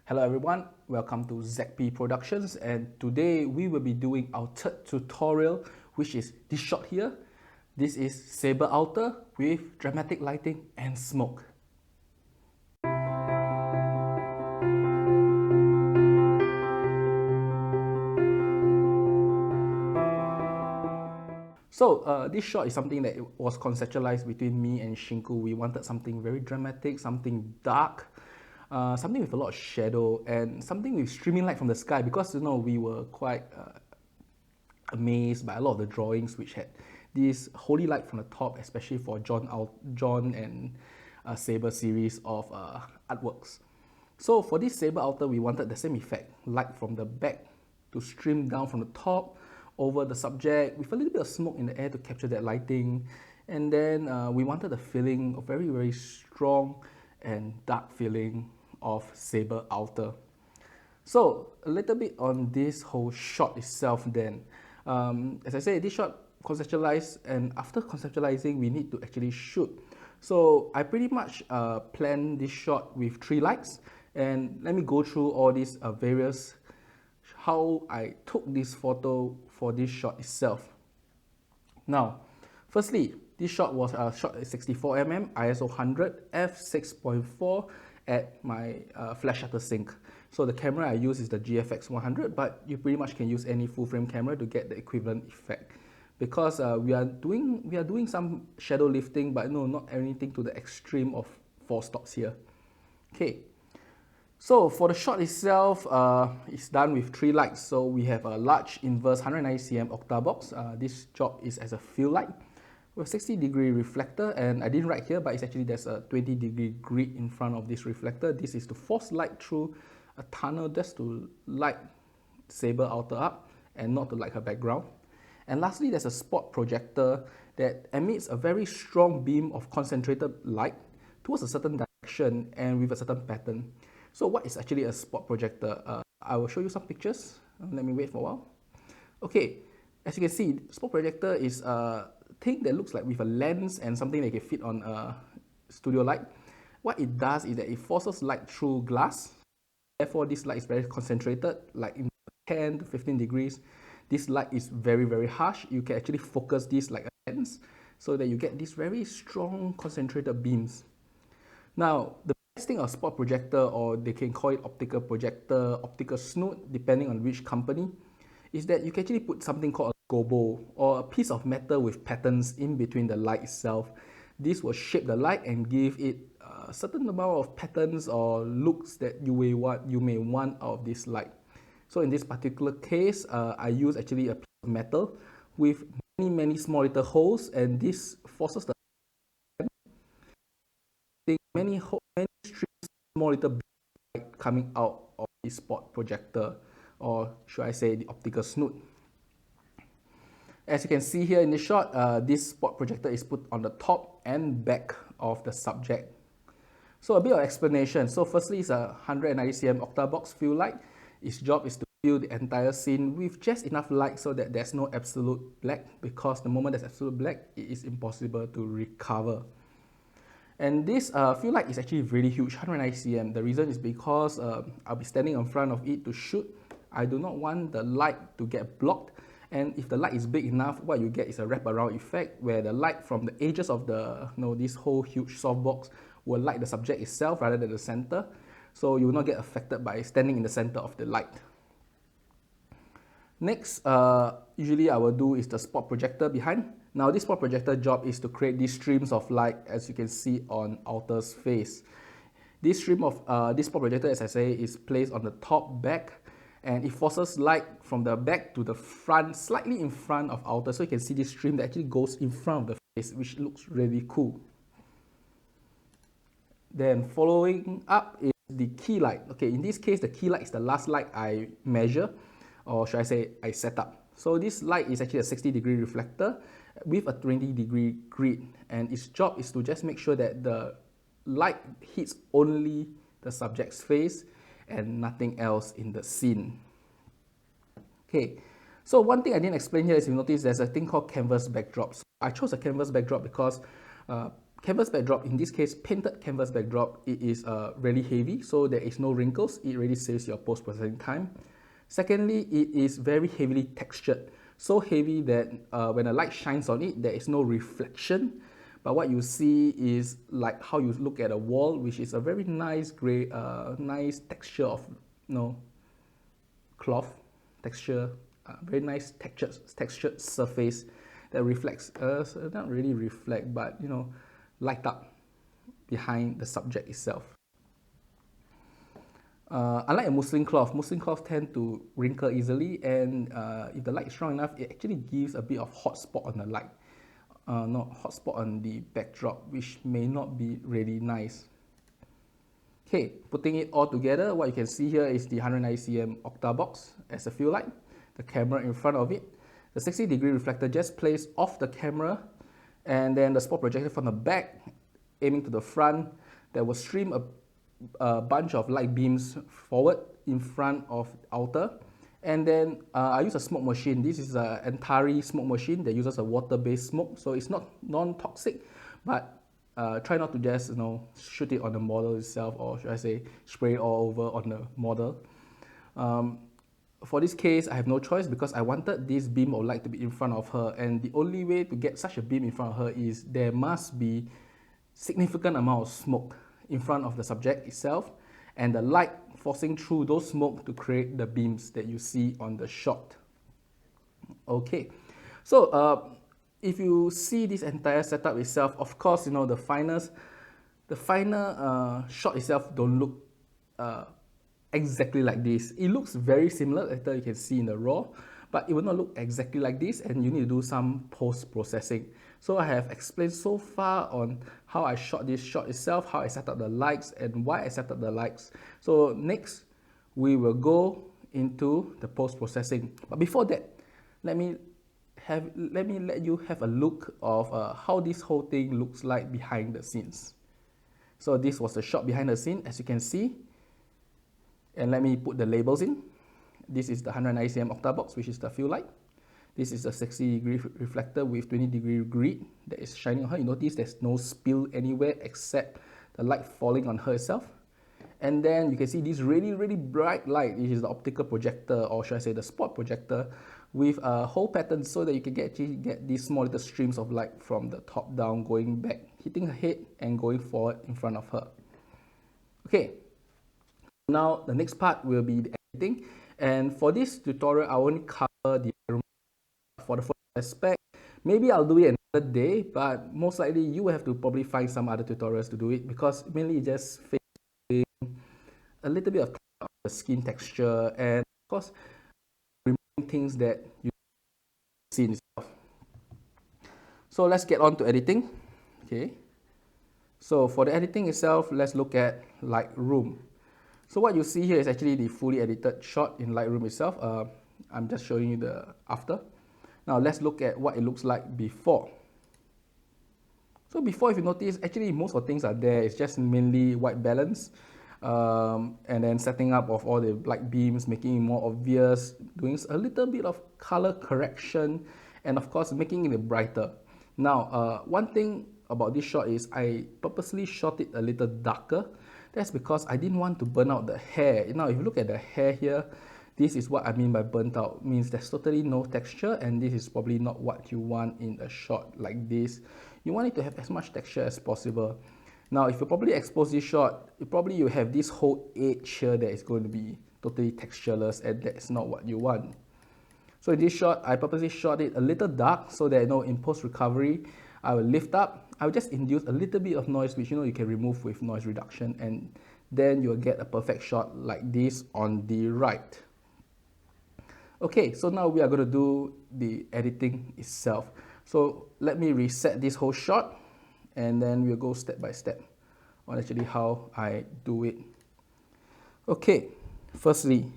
Hello everyone, welcome to ZP Productions, and today we will be doing our third tutorial, which is this shot here. This is Saber Outer with dramatic lighting and smoke. So this shot is something that was conceptualized between me and Shinku. We wanted something very dramatic, something dark, something with a lot of shadow, and something with streaming light from the sky, because we were quite amazed by a lot of the drawings which had this holy light from the top, especially for John and Saber series of artworks. So for this Saber Outer, we wanted the same effect, light from the back to stream down from the top over the subject with a little bit of smoke in the air to capture that lighting. And then we wanted a feeling of very, very strong and dark feeling of Saber Outer. So a little bit on this whole shot itself then. As I said, this shot conceptualized, and after conceptualizing, we need to actually shoot. So I pretty much planned this shot with 3 lights, and let me go through all these various, how I took this photo for this shot itself. Now, firstly, this shot was shot at 64mm, ISO 100, f6.4 at my flash shutter sync. So the camera I use is the GFX 100, but you pretty much can use any full frame camera to get the equivalent effect. Because we are doing some shadow lifting, but no, not anything to the extreme of 4 stops here. Okay. So for the shot itself, it's done with 3 lights. So we have a large inverse 190cm octabox. This job is as a fill light with 60-degree reflector, and I didn't write here, but it's actually there's a 20-degree grid in front of this reflector. This is to force light through a tunnel just to light Saber Outer up and not to light her background. And lastly, there's a spot projector that emits a very strong beam of concentrated light towards a certain direction and with a certain pattern. So what is actually a spot projector? I will show you some pictures. Let me wait for a while. Okay, as you can see, spot projector is a thing that looks like with a lens and something that can fit on a studio light. What it does is that it forces light through glass. Therefore, this light is very concentrated, like in 10 to 15 degrees. This light is very, very harsh. You can actually focus this like a lens so that you get these very strong concentrated beams. Now, the best thing of spot projector, or they can call it optical projector, optical snoot, depending on which company, is that you can actually put something called a gobo, or a piece of metal with patterns in between the light itself. This will shape the light and give it a certain amount of patterns or looks that you may want out of this light. So in this particular case, I use actually a piece of metal with many small little holes, and this forces the many streams, small little light coming out of the spot projector, or should I say the optical snoot. As you can see here in the shot, this spot projector is put on the top and back of the subject. So a bit of explanation. So firstly, it's a 190cm octabox fill light. Its job is to fill the entire scene with just enough light so that there's no absolute black, because the moment there's absolute black, it is impossible to recover. And this fill light is actually really huge, 190cm. The reason is because I'll be standing in front of it to shoot. I do not want the light to get blocked. And if the light is big enough, what you get is a wraparound effect where the light from the edges of the this whole huge softbox will light the subject itself rather than the center. So you will not get affected by standing in the center of the light. Next, usually I will do is the spot projector behind. Now this spot projector job is to create these streams of light, as you can see on Outer's face. This stream of this spot projector, as I say, is placed on the top back, and it forces light from the back to the front, slightly in front of Outer, so you can see this stream that actually goes in front of the face, which looks really cool. Then following up is the key light. Okay, in this case, the key light is the last light I measure, or should I say I set up. So this light is actually a 60-degree reflector with a 20-degree grid, and its job is to just make sure that the light hits only the subject's face and nothing else in the scene. Okay, so one thing I didn't explain here is, you notice there's a thing called canvas backdrop. So I chose a canvas backdrop because canvas backdrop, in this case painted canvas backdrop, it is really heavy, so there is no wrinkles. It really saves your post-processing time. Secondly, it is very heavily textured, so heavy that when a light shines on it, there is no reflection, but what you see is like how you look at a wall, which is a very nice gray, nice texture of cloth texture, very nice textured surface that reflects, not really reflect, but light up behind the subject itself. Unlike a muslin cloth tend to wrinkle easily, and if the light is strong enough, it actually gives a bit of hot spot on the light, not hot spot on the backdrop, which may not be really nice. Okay, putting it all together, what you can see here is the 190cm octabox as a fill light, the camera in front of it, the 60-degree reflector just placed off the camera, and then the spot projector from the back aiming to the front that will stream a bunch of light beams forward in front of the outer. And then I use a smoke machine. This is an Antari smoke machine that uses a water-based smoke, so it's not non-toxic, but try not to just shoot it on the model itself, or should I say spray it all over on the model. For this case, I have no choice because I wanted this beam of light to be in front of her, and the only way to get such a beam in front of her is there must be significant amount of smoke in front of the subject itself, and the light forcing through those smoke to create the beams that you see on the shot. Okay, so if you see this entire setup itself, of course, the final shot itself don't look exactly like this. It looks very similar, later you can see in the raw, but it will not look exactly like this, and you need to do some post-processing. So I have explained so far on how I shot this shot itself, how I set up the lights, and why I set up the lights. So next, we will go into the post-processing. But before that, let me let you have a look of how this whole thing looks like behind the scenes. So this was the shot behind the scene, as you can see. And let me put the labels in. This is the 190cm octabox, which is the fill light. This is a 60-degree reflector with 20-degree grid that is shining on her. You notice there's no spill anywhere except the light falling on her itself. And then you can see this really, really bright light, which is the optical projector, or should I say the spot projector, with a hole pattern so that you can get these small little streams of light from the top down going back, hitting her head and going forward in front of her. Okay, now the next part will be the editing. And for this tutorial, I only cover the for the photo aspect. Maybe I'll do it another day, but most likely you will have to probably find some other tutorials to do it, because mainly just fixing a little bit of the skin texture, and of course removing things that you see in itself. So let's get on to editing. Okay, so for the editing itself, let's look at Lightroom. So what you see here is actually the fully edited shot in Lightroom itself. I'm just showing you the after. Now let's look at what it looks like before. So before, if you notice, actually most of the things are there. It's just mainly white balance, and then setting up of all the light beams, making it more obvious, doing a little bit of color correction, and of course making it brighter. Now, one thing about this shot is I purposely shot it a little darker. That's because I didn't want to burn out the hair. Now, if you look at the hair here, this is what I mean by burnt out. It means there's totally no texture, and this is probably not what you want in a shot like this. You want it to have as much texture as possible. Now, if you probably expose this shot, you have this whole edge here that is going to be totally textureless, and that's not what you want. So in this shot, I purposely shot it a little dark so that in post-recovery, I will lift up. I will just induce a little bit of noise, which you can remove with noise reduction, and then you'll get a perfect shot like this on the right. Okay, so now we are going to do the editing itself. So let me reset this whole shot, and then we'll go step by step on actually how I do it. Okay, firstly,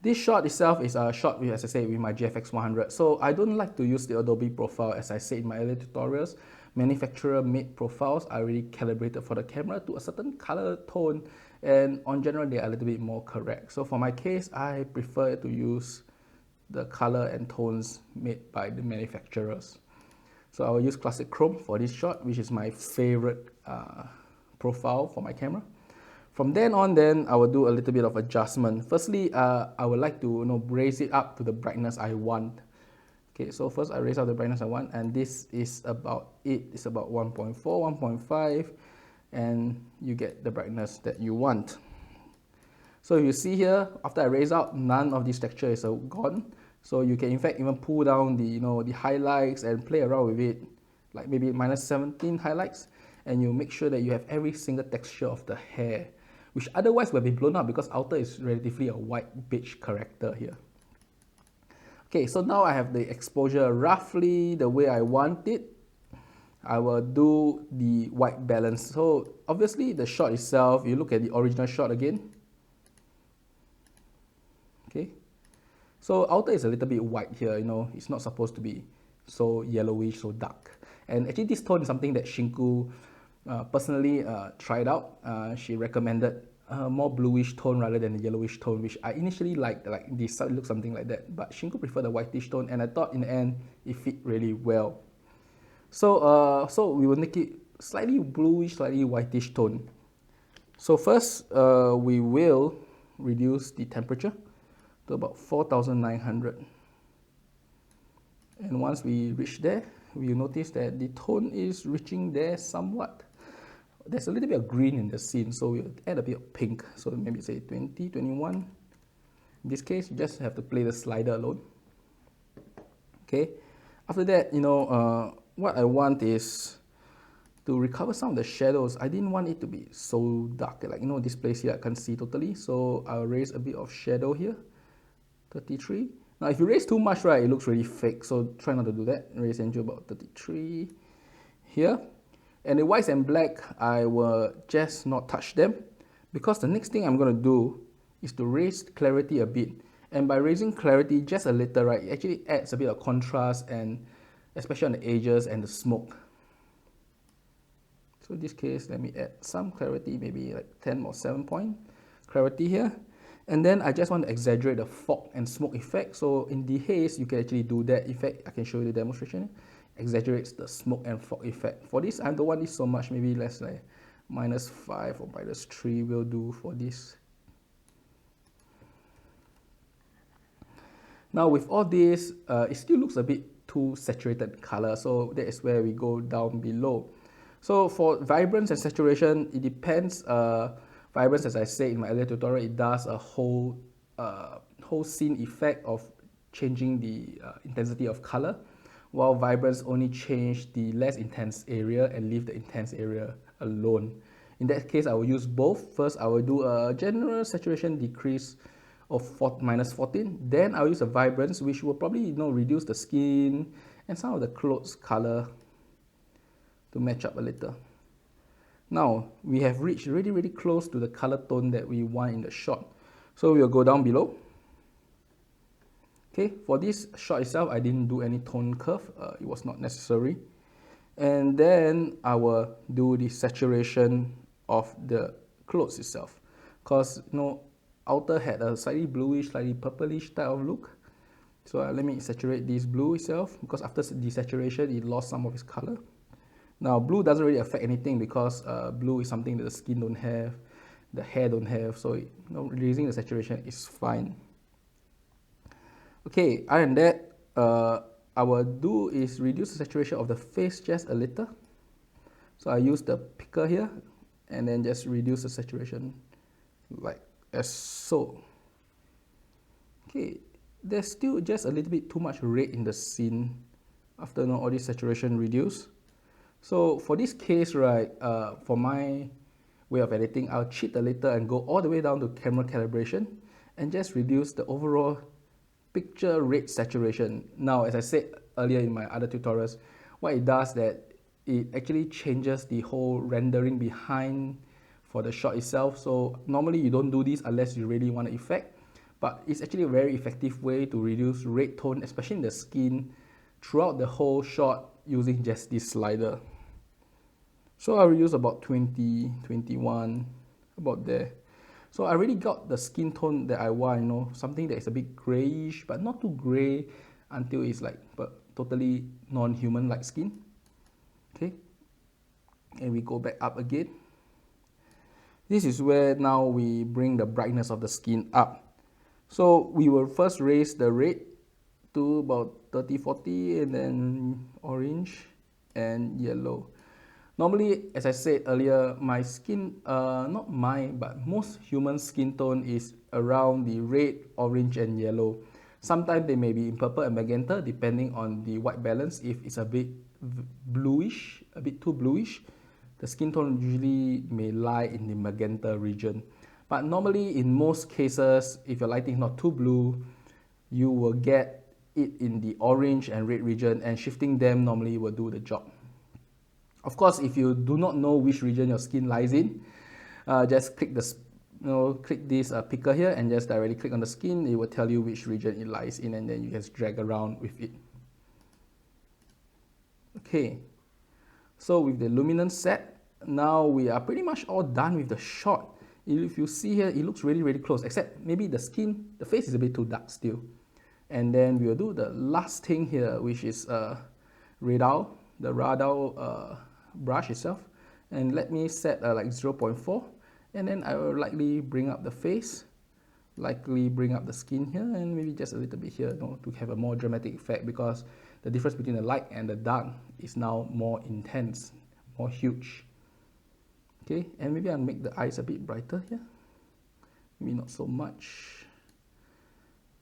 this shot itself is a shot, as I say, with my GFX 100. So I don't like to use the Adobe profile, as I said in my earlier tutorials. Manufacturer-made profiles are really calibrated for the camera to a certain color tone, and on general, they are a little bit more correct. So for my case, I prefer to use the color and tones made by the manufacturers. So I will use classic chrome for this shot, which is my favorite profile for my camera. From then on, I will do a little bit of adjustment. Firstly, I would like to raise it up to the brightness I want. Okay, so first I raise up the brightness I want, and this is about it. It's about 1.4, 1.5, and you get the brightness that you want. So you see here, after I raise up, none of this texture is gone. So you can in fact even pull down the the highlights and play around with it, like maybe -17 highlights, and you make sure that you have every single texture of the hair, which otherwise will be blown out because outer is relatively a white beige character here. Okay, so now I have the exposure roughly the way I want it. I will do the white balance. So obviously the shot itself, you look at the original shot again. Okay, so outer is a little bit white here, it's not supposed to be so yellowish, so dark. And actually this tone is something that Shinku personally tried out. She recommended a more bluish tone rather than the yellowish tone, which I initially liked, like this looks something like that. But Shinku preferred the whitish tone, and I thought in the end it fit really well. So we will make it slightly bluish, slightly whitish tone. So first we will reduce the temperature to about 4,900. And once we reach there, we'll notice that the tone is reaching there somewhat. There's a little bit of green in the scene, so we'll add a bit of pink. So maybe say 20, 21. In this case, you just have to play the slider alone. Okay. After that, what I want is to recover some of the shadows. I didn't want it to be so dark. Like, this place here I can't see totally. So I'll raise a bit of shadow here. 33. Now, if you raise too much, right, it looks really fake. So try not to do that. Raise into about 33 here. And the whites and black, I will just not touch them, because the next thing I'm going to do is to raise clarity a bit. And by raising clarity just a little, right, it actually adds a bit of contrast, and especially on the edges and the smoke. So in this case, let me add some clarity, maybe like 10 or 7 point clarity here. And then I just want to exaggerate the fog and smoke effect. So in the haze, you can actually do that effect. I can show you the demonstration. Exaggerates the smoke and fog effect. For this, I don't want this so much. Maybe less like -5 or -3 will do for this. Now with all this, it still looks a bit too saturated color. So that is where we go down below. So for vibrance and saturation, it depends. Vibrance, as I said in my earlier tutorial, it does a whole scene effect of changing the intensity of color, while vibrance only change the less intense area and leave the intense area alone. In that case, I will use both. First, I will do a general saturation decrease of -14. Then I'll use a vibrance, which will probably reduce the skin and some of the clothes color to match up a little. Now, we have reached really close to the color tone that we want in the shot. So we'll go down below. Okay, for this shot itself, I didn't do any tone curve. It was not necessary. And then I will do the saturation of the clothes itself. Because, outer had a slightly bluish, slightly purplish type of look. So let me saturate this blue itself, because after desaturation, it lost some of its color. Now, blue doesn't really affect anything, because blue is something that the skin don't have, the hair don't have, so releasing the saturation is fine. Okay, other than that, I will do is reduce the saturation of the face just a little. So I use the picker here, and then just reduce the saturation like as so. Okay, there's still just a little bit too much red in the scene after all this saturation reduced. So for this case, right, for my way of editing, I'll cheat a little and go all the way down to camera calibration and just reduce the overall picture red saturation. Now, as I said earlier in my other tutorials, what it does that it actually changes the whole rendering behind for the shot itself. So normally you don't do this unless you really want an effect, but it's actually a very effective way to reduce red tone, especially in the skin, throughout the whole shot using just this slider. So I will use about 20, 21, about there. So I already got the skin tone that I want, something that is a bit grayish, but not too gray until it's like totally non-human like skin. Okay, and we go back up again. This is where now we bring the brightness of the skin up. So we will first raise the red to about 30-40, and then orange and yellow. Normally, as I said earlier, my skin, not mine, but most human skin tone is around the red, orange and yellow. Sometimes they may be in purple and magenta depending on the white balance. If it's a bit bluish, a bit too bluish, the skin tone usually may lie in the magenta region. But normally in most cases, if your lighting is not too blue, you will get it in the orange and red region, and shifting them normally will do the job. Of course, if you do not know which region your skin lies in, just click this picker here and just directly click on the skin. It will tell you which region it lies in, and then you just drag around with it. Okay, so with the luminance set, now we are pretty much all done with the shot. If you see here, it looks really close, except maybe the skin, the face is a bit too dark still. And then we will do the last thing here, which is the Radau brush itself. And let me set like 0.4, and then I will likely bring up the face, likely bring up the skin here, and maybe just a little bit here, to have a more dramatic effect, because the difference between the light and the dark is now more intense, more huge. Okay, and maybe I'll make the eyes a bit brighter here, maybe not so much.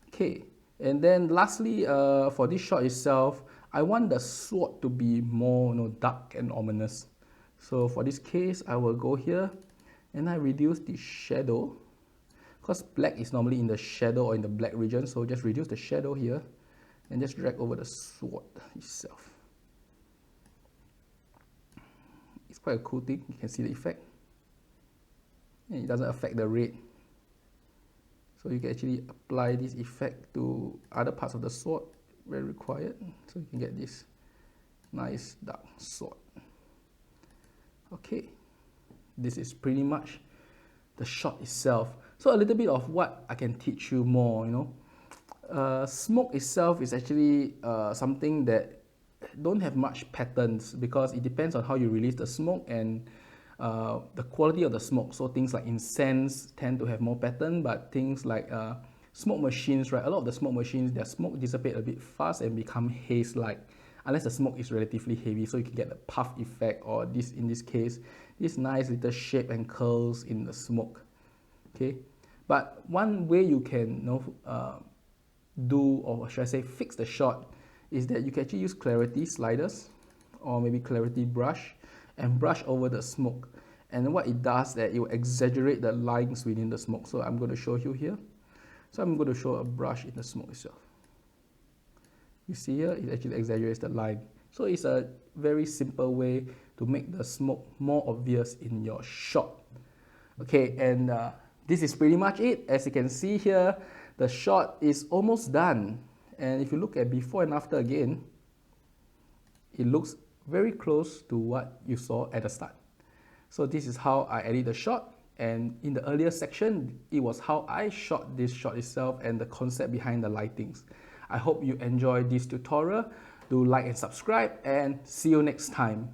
Okay, and then lastly, for this shot itself, I want the sword to be more dark and ominous. So for this case, I will go here and I reduce the shadow, because black is normally in the shadow or in the black region. So just reduce the shadow here and just drag over the sword itself. It's quite a cool thing. You can see the effect, and it doesn't affect the red. So you can actually apply this effect to other parts of the sword where required, so you can get this nice dark sword. Okay, this is pretty much the shot itself. So a little bit of what I can teach you more, smoke itself is actually something that don't have much patterns, because it depends on how you release the smoke and the quality of the smoke. So things like incense tend to have more pattern, but things like smoke machines, right? A lot of the smoke machines, their smoke dissipate a bit fast and become haze-like, unless the smoke is relatively heavy, so you can get the puff effect, or this, in this case, this nice little shape and curls in the smoke. Okay, but one way you can do, or should I say fix the shot, is that you can actually use clarity sliders or maybe clarity brush and brush over the smoke. And what it does, that it will exaggerate the lines within the smoke. So I'm going to show you here. So I'm going to show a brush in the smoke itself. You see here, it actually exaggerates the line. So it's a very simple way to make the smoke more obvious in your shot. Okay, and this is pretty much it. As you can see here, the shot is almost done. And if you look at before and after again, it looks very close to what you saw at the start. So this is how I edit the shot. And in the earlier section, it was how I shot this shot itself and the concept behind the lightings. I hope you enjoyed this tutorial. Do like and subscribe, and see you next time.